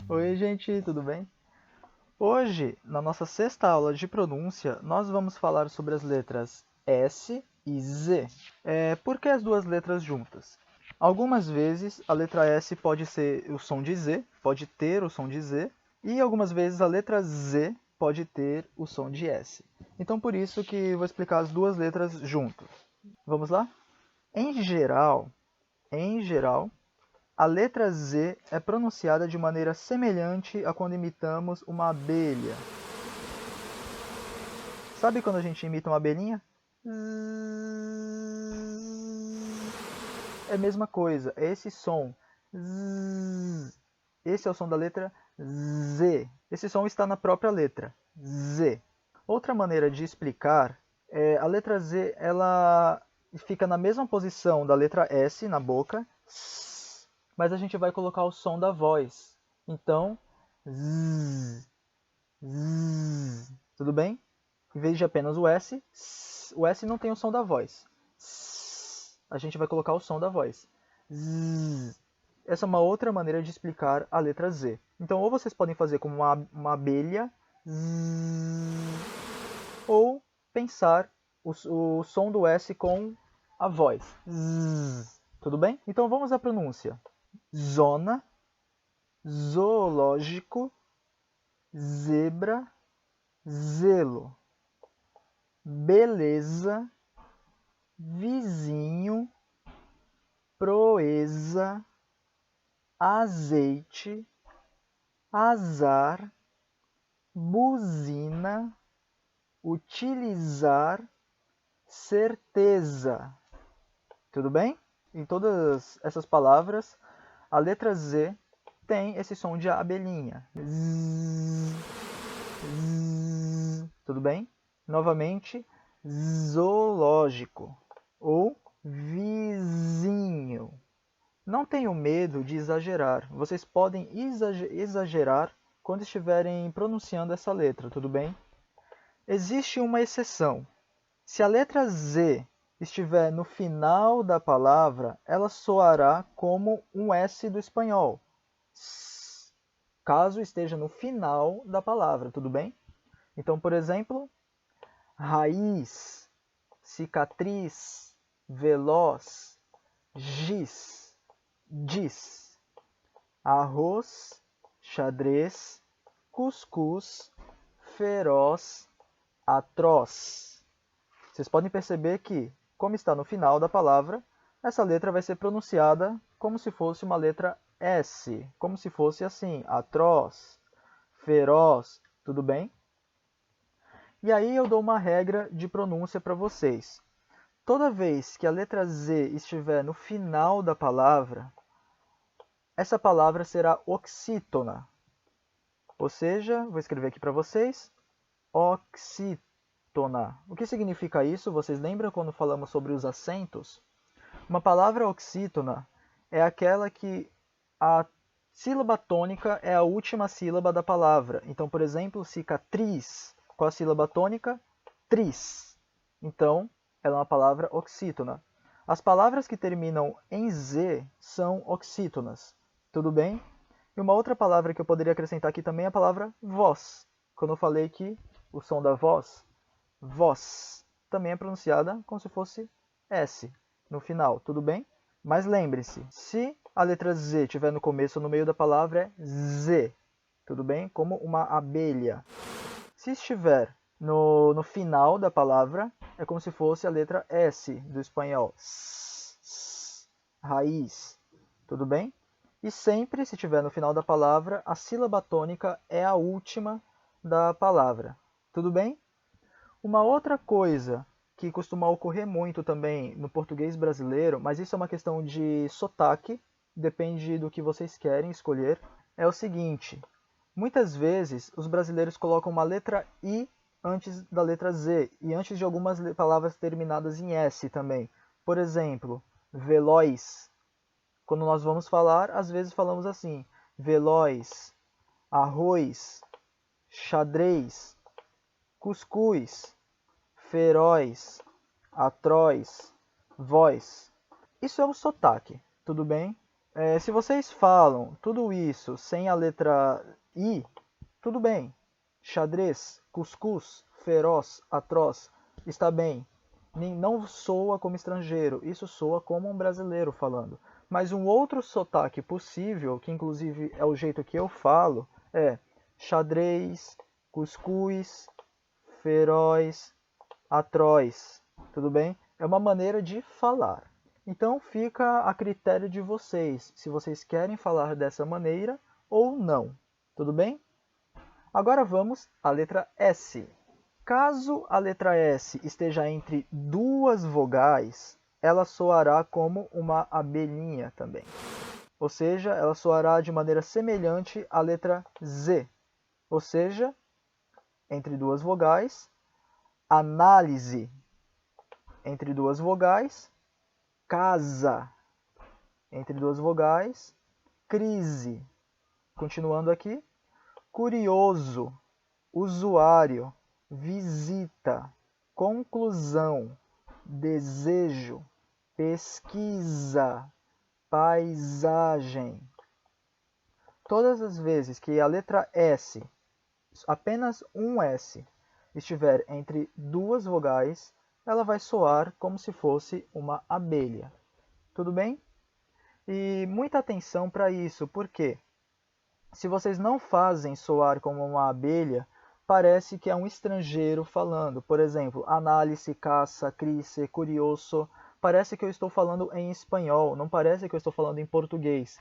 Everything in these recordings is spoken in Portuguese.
Oi, gente, tudo bem? Hoje, na nossa sexta aula de pronúncia, nós vamos falar sobre as letras S e Z. Por que as duas letras juntas? Algumas vezes a letra S pode ser o som de Z, pode ter o som de Z, e algumas vezes a letra Z pode ter o som de S. Então, por isso que eu vou explicar as duas letras juntas. Vamos lá? Em geral, a letra Z é pronunciada de maneira semelhante a quando imitamos uma abelha. Sabe quando a gente imita uma abelhinha? É a mesma coisa, é esse som. Esse é o som da letra Z. Esse som está na própria letra, Z. Outra maneira de explicar é a letra Z, ela fica na mesma posição da letra S na boca, mas a gente vai colocar o som da voz. Então, z, z, tudo bem? Em vez de apenas o S não tem o som da voz. A gente vai colocar o som da voz. Z. Essa é uma outra maneira de explicar a letra Z. Então, ou vocês podem fazer como uma abelha, ou pensar o som do S com a voz. Tudo bem? Então, vamos à pronúncia. Zona, zoológico, zebra, zelo, beleza, vizinho, proeza, azeite, azar, buzina, utilizar, certeza. Tudo bem? Em todas essas palavras, a letra Z tem esse som de abelhinha. Tudo bem? Novamente, zoológico ou vizinho. Não tenham medo de exagerar. Vocês podem exagerar quando estiverem pronunciando essa letra, tudo bem? Existe uma exceção. Se a letra Z estiver no final da palavra, ela soará como um S do espanhol. Caso esteja no final da palavra, tudo bem? Então, por exemplo, raiz, cicatriz, veloz, giz, diz, arroz, xadrez, cuscuz, feroz, atroz. Vocês podem perceber que, como está no final da palavra, essa letra vai ser pronunciada como se fosse uma letra S, como se fosse assim, atroz, feroz, tudo bem? E aí eu dou uma regra de pronúncia para vocês. Toda vez que a letra Z estiver no final da palavra, essa palavra será oxítona. Ou seja, vou escrever aqui para vocês, oxítona. O que significa isso? Vocês lembram quando falamos sobre os acentos? Uma palavra oxítona é aquela que a sílaba tônica é a última sílaba da palavra. Então, por exemplo, cicatriz, qual a sílaba tônica? Tris. Então, ela é uma palavra oxítona. As palavras que terminam em Z são oxítonas. Tudo bem? E uma outra palavra que eu poderia acrescentar aqui também é a palavra voz. Quando eu falei que o som da voz, voz, também é pronunciada como se fosse S no final, tudo bem? Mas lembre-se, se a letra Z estiver no começo ou no meio da palavra, é Z, tudo bem? Como uma abelha. Se estiver no final da palavra, é como se fosse a letra S do espanhol, raiz, tudo bem? E sempre, se estiver no final da palavra, a sílaba tônica é a última da palavra, tudo bem? Uma outra coisa que costuma ocorrer muito também no português brasileiro, mas isso é uma questão de sotaque, depende do que vocês querem escolher, é o seguinte: muitas vezes os brasileiros colocam uma letra I antes da letra Z e antes de algumas palavras terminadas em S também. Por exemplo, veloz. Quando nós vamos falar, às vezes falamos assim: veloz, arroz, xadrez, cuscuz, feroz, atroz, voz. Isso é o sotaque, tudo bem? Se vocês falam tudo isso sem a letra I, tudo bem. Xadrez, cuscuz, feroz, atroz, está bem. Não soa como estrangeiro, isso soa como um brasileiro falando. Mas um outro sotaque possível, que inclusive é o jeito que eu falo, é xadrez, cuscuz, feroz, atroz. Tudo bem? É uma maneira de falar. Então fica a critério de vocês, se vocês querem falar dessa maneira ou não. Tudo bem? Agora vamos à letra S. Caso a letra S esteja entre duas vogais, ela soará como uma abelhinha também. Ou seja, ela soará de maneira semelhante à letra Z. Ou seja, entre duas vogais, análise. Entre duas vogais, casa. Entre duas vogais, crise. Continuando aqui, curioso, usuário, visita, conclusão, desejo, pesquisa, paisagem. Todas as vezes que a letra S, apenas um S, estiver entre duas vogais, ela vai soar como se fosse uma abelha. Tudo bem? E muita atenção para isso, porque se vocês não fazem soar como uma abelha, parece que é um estrangeiro falando. Por exemplo, análise, caça, crise, curioso. Parece que eu estou falando em espanhol, não parece que eu estou falando em português.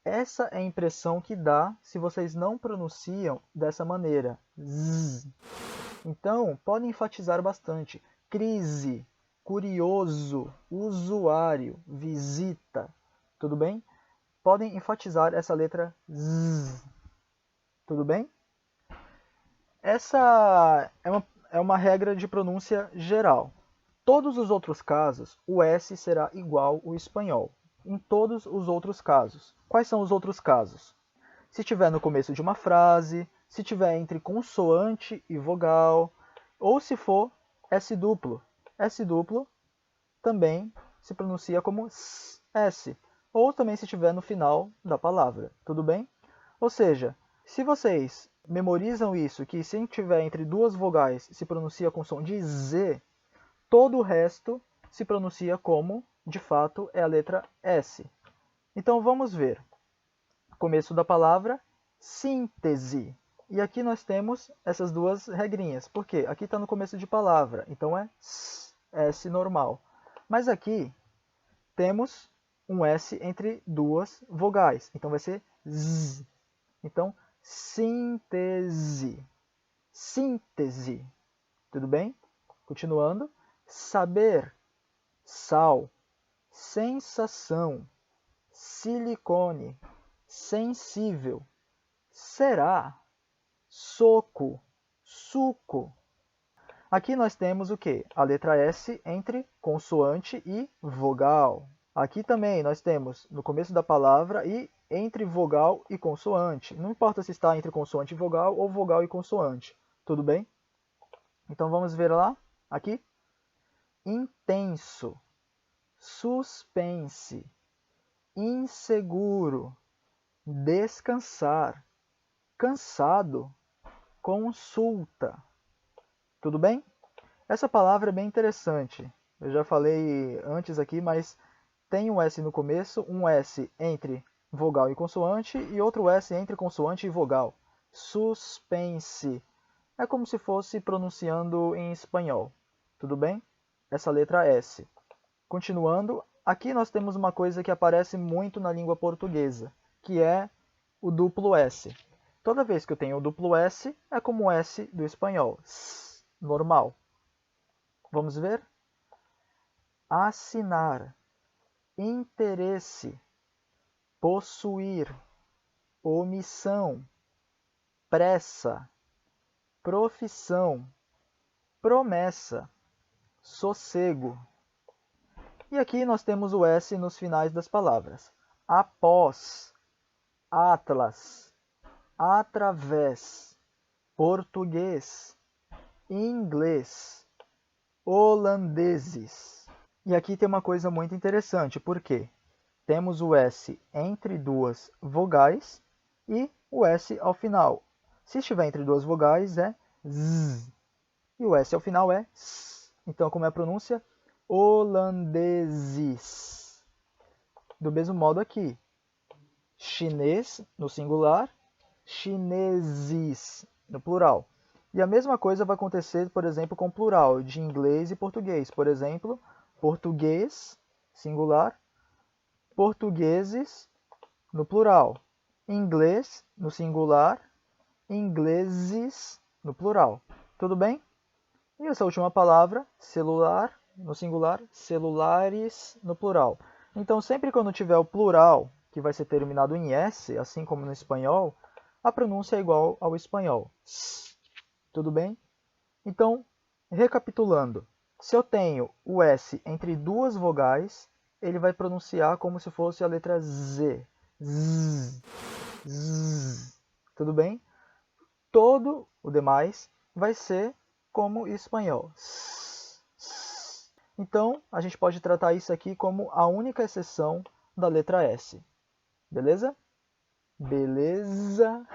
Essa é a impressão que dá se vocês não pronunciam dessa maneira. Z. Então, podem enfatizar bastante. Crise, curioso, usuário, visita. Tudo bem? Podem enfatizar essa letra Z. Tudo bem? Essa é uma regra de pronúncia geral. Todos os outros casos, o S será igual ao espanhol. Em todos os outros casos. Quais são os outros casos? Se estiver no começo de uma frase, se estiver entre consoante e vogal, ou se for S duplo. S duplo também se pronuncia como S, ou também se estiver no final da palavra, tudo bem? Ou seja, se vocês memorizam isso, que se estiver entre duas vogais se pronuncia com som de Z, todo o resto se pronuncia como, de fato, é a letra S. Então vamos ver. Começo da palavra, síntese. E aqui nós temos essas duas regrinhas. Por quê? Aqui está no começo de palavra, então é S normal. Mas aqui temos um S entre duas vogais, então vai ser Z. Então, síntese. Síntese. Tudo bem? Continuando. Saber, sal, sensação, silicone, sensível, será, soco, suco. Aqui nós temos o quê? A letra S entre consoante e vogal. Aqui também nós temos no começo da palavra e entre vogal e consoante. Não importa se está entre consoante e vogal ou vogal e consoante. Tudo bem? Então vamos ver lá. Aqui. Intenso, suspense, inseguro, descansar, cansado, consulta. Tudo bem? Essa palavra é bem interessante. Eu já falei antes aqui, mas tem um S no começo, um S entre vogal e consoante e outro S entre consoante e vogal. Suspense. É como se fosse pronunciando em espanhol. Tudo bem? Essa letra S. Continuando, aqui nós temos uma coisa que aparece muito na língua portuguesa, que é o duplo S. Toda vez que eu tenho o duplo S, é como o S do espanhol. S, normal. Vamos ver? Assinar, interesse, possuir, omissão, pressa, profissão, promessa, sossego. E aqui nós temos o S nos finais das palavras. Após, atlas, através, português, inglês, holandeses. E aqui tem uma coisa muito interessante, porque temos o S entre duas vogais e o S ao final. Se estiver entre duas vogais é Z, e o S ao final é S. Então, como é a pronúncia? Holandeses. Do mesmo modo aqui, chinês no singular, chineses no plural. E a mesma coisa vai acontecer, por exemplo, com o plural de inglês e português. Por exemplo, português, singular, portugueses no plural. Inglês no singular, ingleses no plural. Tudo bem? E essa última palavra, celular, no singular, celulares no plural. Então, sempre quando tiver o plural, que vai ser terminado em S, assim como no espanhol, a pronúncia é igual ao espanhol. Tudo bem? Então, recapitulando. Se eu tenho o S entre duas vogais, ele vai pronunciar como se fosse a letra Z. Z. Z. Tudo bem? Todo o demais vai ser como espanhol. Então, a gente pode tratar isso aqui como a única exceção da letra S. Beleza? Beleza?